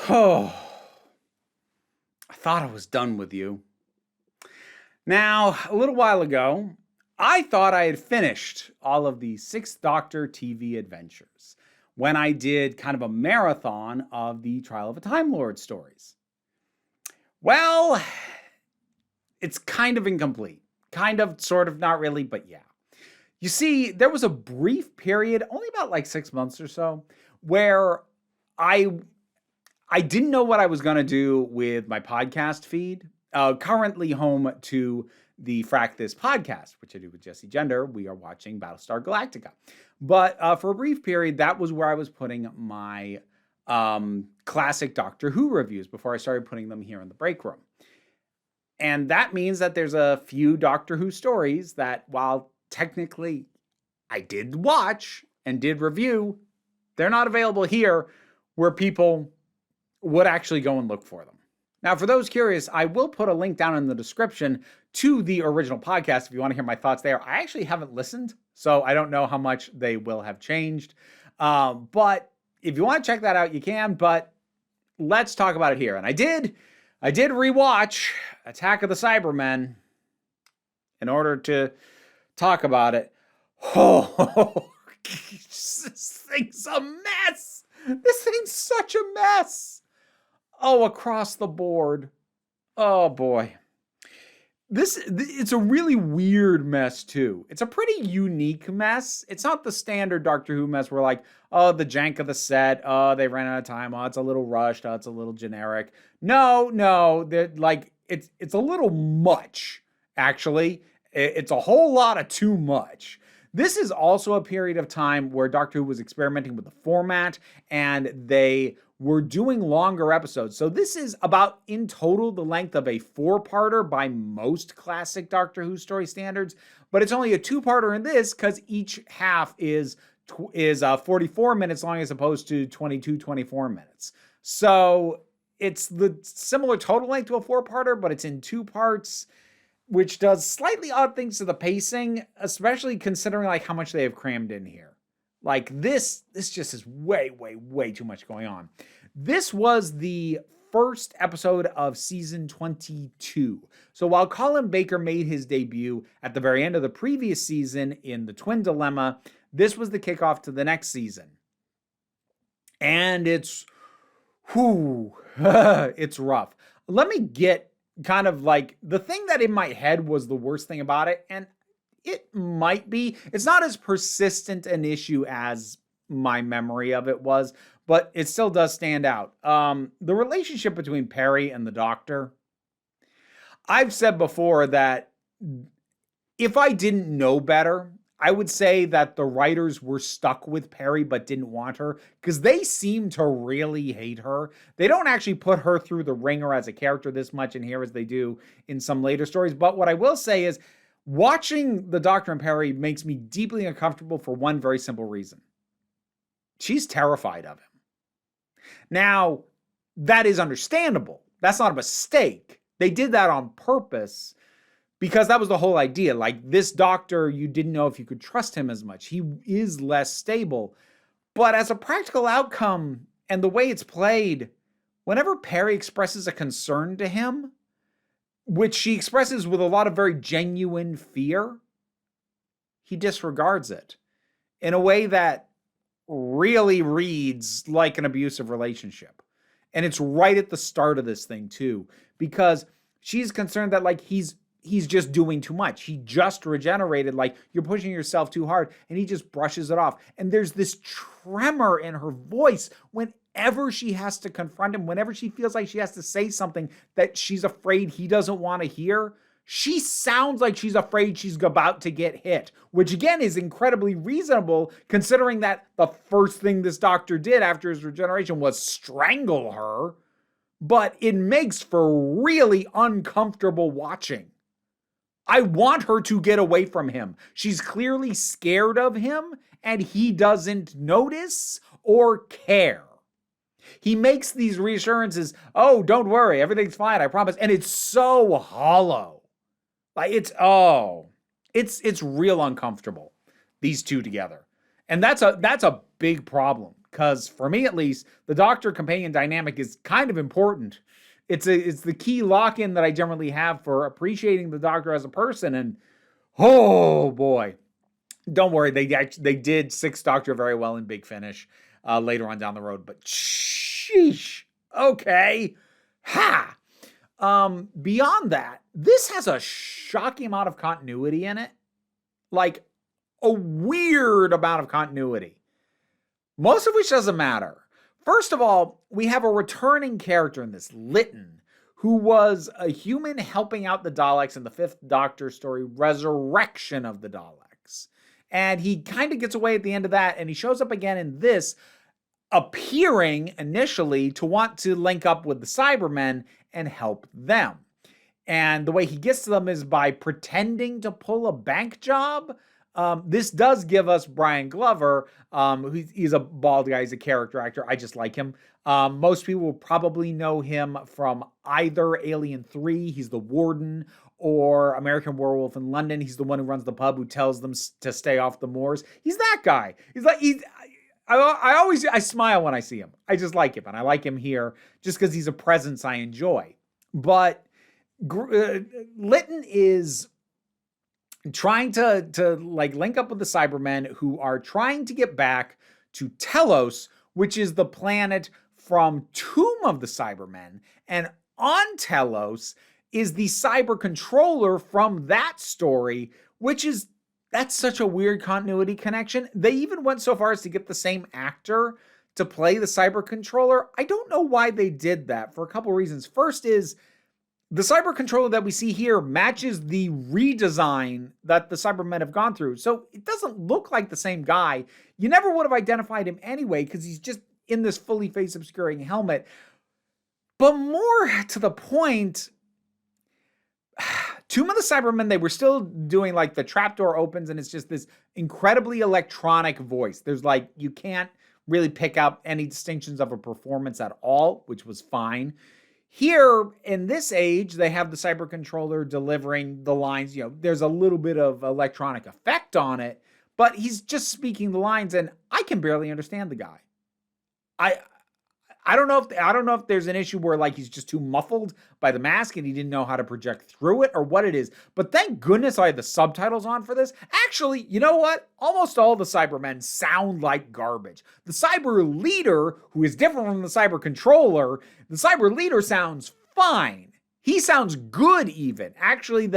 Oh, I thought I was done with you. Now, a little while ago, I thought I had finished all of the Sixth Doctor TV adventures when I did kind of a marathon of the Trial of a Time Lord stories. Well, it's kind of incomplete. Kind of, sort of, not really, but yeah. You see, there was a brief period, only about like 6 months or so, where I didn't know what I was going to do with my podcast feed. Currently home to the Frack This podcast, which I do with Jesse Gender. We are watching Battlestar Galactica. But for a brief period, that was where I was putting my classic Doctor Who reviews before I started putting them here in the break room. And that means that there's a few Doctor Who stories that, while technically I did watch and did review, they're not available here where people would actually go and look for them. Now, for those curious, I will put a link down in the description to the original podcast if you want to hear my thoughts there. I actually haven't listened, so I don't know how much they will have changed. But if you want to check that out, you can. But let's talk about it here. And I did rewatch Attack of the Cybermen in order to talk about it. Oh, this thing's a mess. This thing's such a mess. Oh, across the board. Oh, boy. It's a really weird mess, too. It's a pretty unique mess. It's not the standard Doctor Who mess where, like, oh, the jank of the set. Oh, they ran out of time. Oh, it's a little rushed. Oh, it's a little generic. No. Like, it's a little much, actually. It's a whole lot of too much. This is also a period of time where Doctor Who was experimenting with the format, and they were doing longer episodes. So this is about, in total, the length of a 4-parter by most classic Doctor Who story standards, but it's only a 2-parter in this because each half is 44 minutes long as opposed to 24 minutes. So it's the similar total length to a 4-parter, but it's in 2 parts, which does slightly odd things to the pacing, especially considering like how much they have crammed in here. Like this just is way too much going on. This was the first episode of season 22. So while Colin Baker made his debut at the very end of the previous season in The Twin Dilemma, this was the kickoff to the next season. And it's rough. Let me get kind of like the thing that in my head was the worst thing about it, and it might be, it's not as persistent an issue as my memory of it was, but it still does stand out. The relationship between Perry and the Doctor. I've said before that if I didn't know better, I would say that the writers were stuck with Perry but didn't want her because they seem to really hate her. They don't actually put her through the ringer as a character this much in here as they do in some later stories. But what I will say is watching the Doctor and Perry makes me deeply uncomfortable for one very simple reason. She's terrified of him. Now, that is understandable. That's not a mistake. They did that on purpose because that was the whole idea. Like, this Doctor, you didn't know if you could trust him as much. He is less stable. But as a practical outcome, and the way it's played, whenever Perry expresses a concern to him, which she expresses with a lot of very genuine fear, he disregards it in a way that really reads like an abusive relationship. And it's right at the start of this thing, too, because she's concerned that, like, he's just doing too much. He just regenerated, like, you're pushing yourself too hard, and he just brushes it off. And there's this tremor in her voice whenever she has to confront him, whenever she feels like she has to say something that she's afraid he doesn't want to hear. She sounds like she's afraid she's about to get hit, which again is incredibly reasonable considering that the first thing this Doctor did after his regeneration was strangle her. But it makes for really uncomfortable watching. I want her to get away from him. She's clearly scared of him, and he doesn't notice or care. He makes these reassurances, oh, don't worry, everything's fine, I promise. And it's so hollow. Like, it's real uncomfortable, these two together. And that's a big problem. because for me at least, the doctor companion dynamic is kind of important. It's the key lock-in that I generally have for appreciating the doctor as a person. And oh boy, don't worry, they did Sixth Doctor very well in Big Finish later on down the road. But sheesh, okay, ha. Beyond that, this has a shocking amount of continuity in it, like a weird amount of continuity, most of which doesn't matter. First of all, we have a returning character in this, Lytton, who was a human helping out the Daleks in the Fifth Doctor story, Resurrection of the Daleks. And he kind of gets away at the end of that, and he shows up again in this, appearing initially to want to link up with the Cybermen and help them. And the way he gets to them is by pretending to pull a bank job. This does give us Brian Glover. He's a bald guy. He's a character actor. I just like him. Most people will probably know him from either Alien 3, he's the warden, or American Werewolf in London. He's the one who runs the pub who tells them to stay off the moors. He's that guy. I smile when I see him. I just like him, and I like him here just because he's a presence I enjoy. But Lytton is trying to like link up with the Cybermen, who are trying to get back to Telos, which is the planet from Tomb of the Cybermen. And on Telos is the cyber controller from that story, that's such a weird continuity connection. They even went so far as to get the same actor to play the cyber controller. I don't know why they did that, for a couple reasons. First is, the cyber controller that we see here matches the redesign that the Cybermen have gone through. So it doesn't look like the same guy. You never would have identified him anyway, because he's just in this fully face-obscuring helmet. But more to the point, Tomb of the Cybermen, they were still doing like the trapdoor opens and it's just this incredibly electronic voice. There's like, you can't really pick out any distinctions of a performance at all, which was fine. Here, in this age, they have the cyber controller delivering the lines. There's a little bit of electronic effect on it, but he's just speaking the lines, and I can barely understand the guy. I don't know if there's an issue where like he's just too muffled by the mask and he didn't know how to project through it or what it is. But thank goodness I had the subtitles on for this. Actually, you know what? Almost all the Cybermen sound like garbage. The cyber leader, who is different from the cyber controller, the cyber leader sounds fine. He sounds good even. Actually,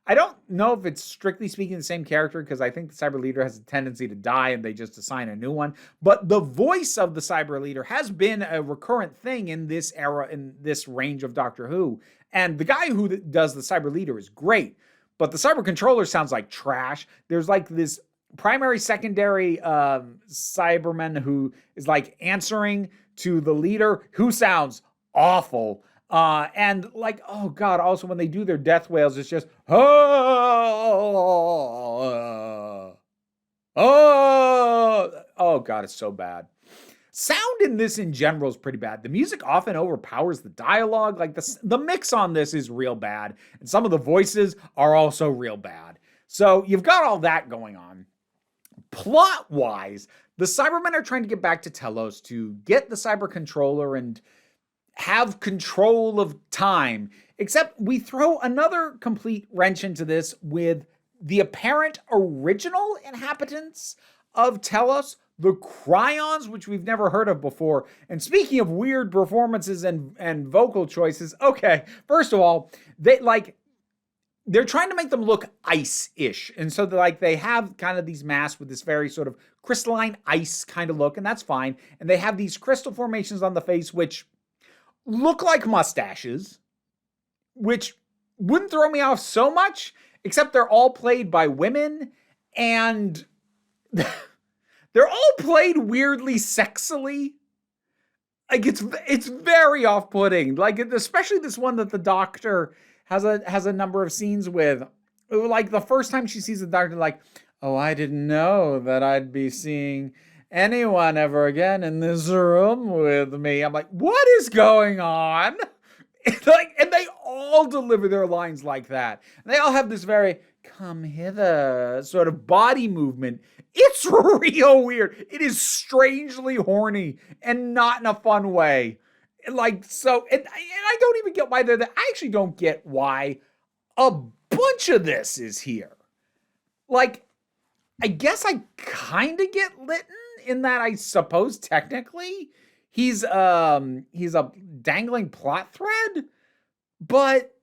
I don't know if it's strictly speaking the same character, because I think the cyber leader has a tendency to die and they just assign a new one. But the voice of the cyber leader has been a recurrent thing in this era, in this range of Doctor Who. And the guy who does the cyber leader is great, but the cyber controller sounds like trash. There's like this primary, secondary Cyberman who is like answering to the leader, who sounds awful. And like, oh God, also when they do their death wails, it's just, oh God, it's so bad. Sound in this in general is pretty bad. The music often overpowers the dialogue. Like the mix on this is real bad. And some of the voices are also real bad. So you've got all that going on. Plot-wise, the Cybermen are trying to get back to Telos to get the cyber controller and have control of time, except we throw another complete wrench into this with the apparent original inhabitants of Telos, the Cryons, which we've never heard of before. And speaking of weird performances and vocal choices, okay, first of all, they're trying to make them look ice-ish. And so they have kind of these masks with this very sort of crystalline ice kind of look, and that's fine. And they have these crystal formations on the face, which look like mustaches, which wouldn't throw me off so much, except they're all played by women, and they're all played weirdly sexily. Like it's very off-putting. Like especially this one that the Doctor has a number of scenes with. Like the first time she sees the Doctor, like, oh, I didn't know that I'd be seeing anyone ever again in this room with me. I'm like, what is going on? And they all deliver their lines like that. And they all have this very come hither sort of body movement. It's real weird. It is strangely horny and not in a fun way. Like, so, and I don't even get why they're there. I actually don't get why a bunch of this is here. Like, I guess I kind of get Litton in that I suppose technically he's a dangling plot thread, but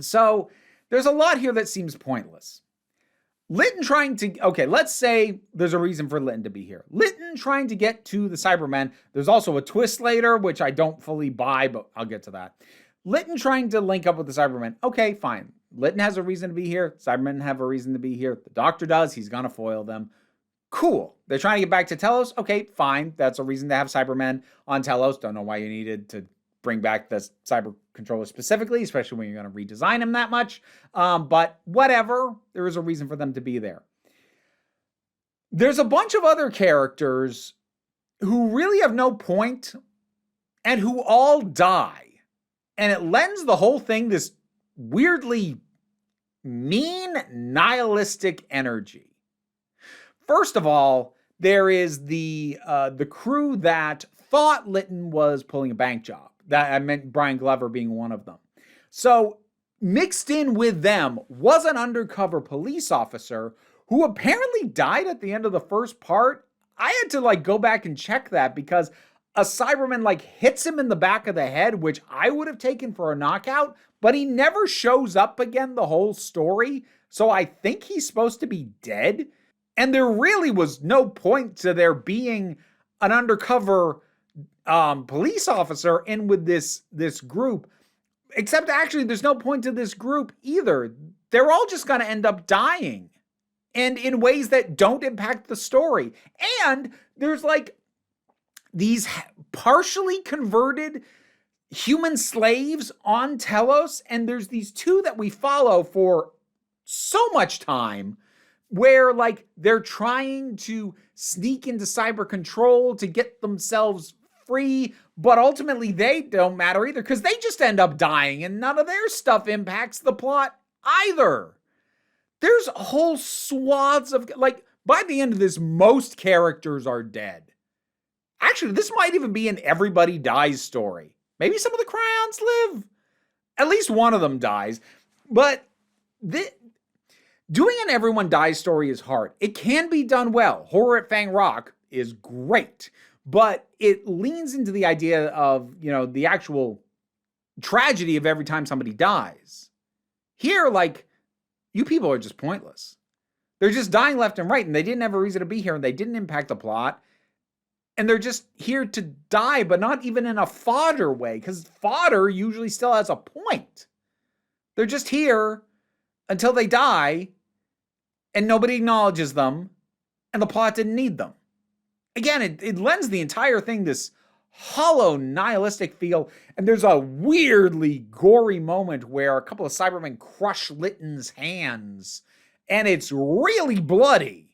so there's a lot here that seems pointless. Litton trying to, okay, let's say there's a reason for Litton to be here. Litton trying to get to the Cybermen. There's also a twist later, which I don't fully buy, but I'll get to that. Litton trying to link up with the Cybermen. Okay, fine. Litton has a reason to be here. Cybermen have a reason to be here. The Doctor does. He's going to foil them. Cool. They're trying to get back to Telos. Okay, fine. That's a reason to have Cybermen on Telos. Don't know why you needed to bring back the cyber controller specifically, especially when you're going to redesign him that much. But whatever. There is a reason for them to be there. There's a bunch of other characters who really have no point and who all die. And it lends the whole thing this weirdly mean, nihilistic energy. First of all, there is the crew that thought Litton was pulling a bank job. That I meant Brian Glover being one of them. So mixed in with them was an undercover police officer who apparently died at the end of the first part. I had to go back and check that because a Cyberman hits him in the back of the head, which I would have taken for a knockout, but he never shows up again the whole story. So I think he's supposed to be dead. And there really was no point to there being an undercover police officer in with this group, except actually there's no point to this group either. They're all just going to end up dying, and in ways that don't impact the story. And there's these partially converted human slaves on Telos, and there's these two that we follow for so much time where they're trying to sneak into cyber control to get themselves free, but ultimately they don't matter either because they just end up dying and none of their stuff impacts the plot either. There's whole swaths of by the end of this, most characters are dead. Actually, this might even be an everybody dies story. Maybe some of the Cryons live. At least one of them dies. But doing an everyone dies story is hard. It can be done well. Horror at Fang Rock is great. But it leans into the idea of, the actual tragedy of every time somebody dies. Here, you people are just pointless. They're just dying left and right, and they didn't have a reason to be here, and they didn't impact the plot. And they're just here to die, but not even in a fodder way, because fodder usually still has a point. They're just here until they die, and nobody acknowledges them, and the plot didn't need them. Again, it lends the entire thing this hollow, nihilistic feel, and there's a weirdly gory moment where a couple of Cybermen crush Litton's hands, and it's really bloody.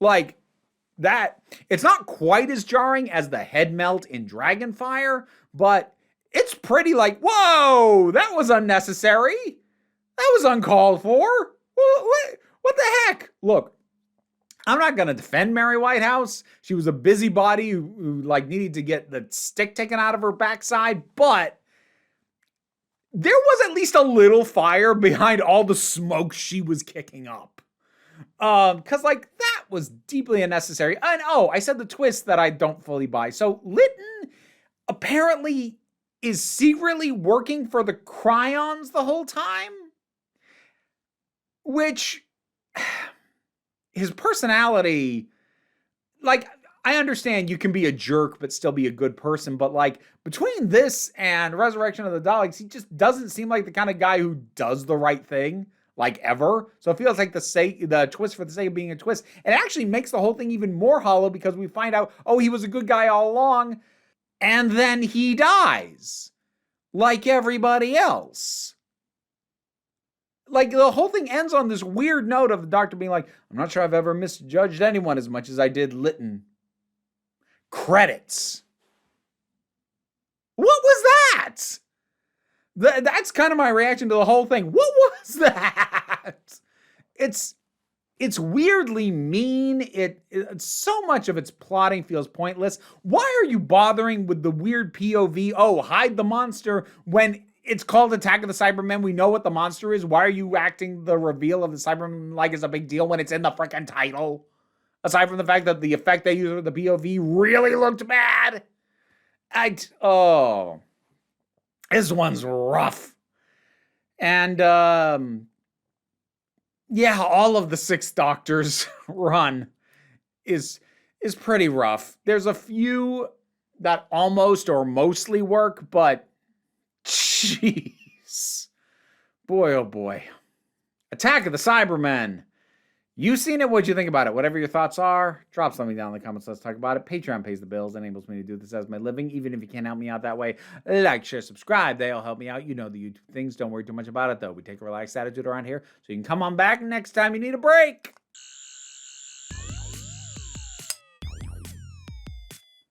That, it's not quite as jarring as the head melt in Dragonfire, but it's pretty whoa, that was unnecessary. That was uncalled for. What the heck? Look, I'm not going to defend Mary Whitehouse. She was a busybody who needed to get the stick taken out of her backside, but there was at least a little fire behind all the smoke she was kicking up. Because that was deeply unnecessary. And I said the twist that I don't fully buy. So Litton apparently is secretly working for the Cryons the whole time, which his personality, I understand you can be a jerk but still be a good person, but between this and Resurrection of the Daleks, he just doesn't seem like the kind of guy who does the right thing ever. So it feels like the twist for the sake of being a twist. It actually makes the whole thing even more hollow because we find out, he was a good guy all along, and then he dies like everybody else. The whole thing ends on this weird note of the Doctor being I'm not sure I've ever misjudged anyone as much as I did Litton. Credits. What was that? That's kind of my reaction to the whole thing. What was that? It's weirdly mean. So much of its plotting feels pointless. Why are you bothering with the weird POV? Oh, hide the monster when it's called Attack of the Cybermen. We know what the monster is. Why are you acting the reveal of the Cybermen like it's a big deal when it's in the freaking title? Aside from the fact that the effect they used with the POV really looked bad. This one's rough. And yeah, all of the Sixth Doctor's run is pretty rough. There's a few that almost or mostly work, but jeez. Boy, oh boy. Attack of the Cybermen. You seen it? What'd you think about it? Whatever your thoughts are, drop something down in the comments. Let's talk about it. Patreon pays the bills, enables me to do this as my living. Even if you can't help me out that way, like, share, subscribe. They all help me out. You know the YouTube things. Don't worry too much about it, though. We take a relaxed attitude around here, so you can come on back next time you need a break.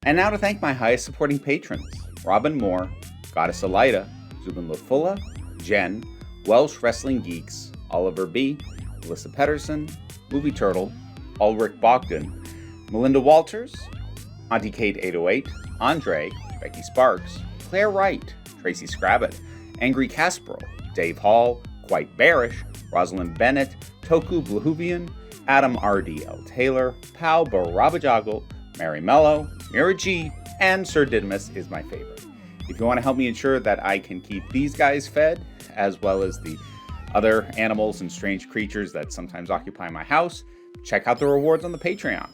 And now to thank my highest supporting patrons: Robin Moore, Goddess Elida, Zubin Lafula, Jen, Welsh Wrestling Geeks, Oliver B., Melissa Pedersen, Movie Turtle, Ulrich Bogdan, Melinda Walters, Auntie Kate 808, Andre, Becky Sparks, Claire Wright, Tracy Scrabbit, Angry Kasparov, Dave Hall, Quite Bearish, Rosalind Bennett, Toku Blahuvian, Adam R.D.L. Taylor, Pau Barabajagal, Mary Mello, Mira G, and Sir Didymus is my favorite. If you want to help me ensure that I can keep these guys fed, as well as the other animals and strange creatures that sometimes occupy my house, check out the rewards on the Patreon.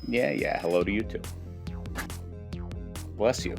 Yeah, hello to you too. Bless you.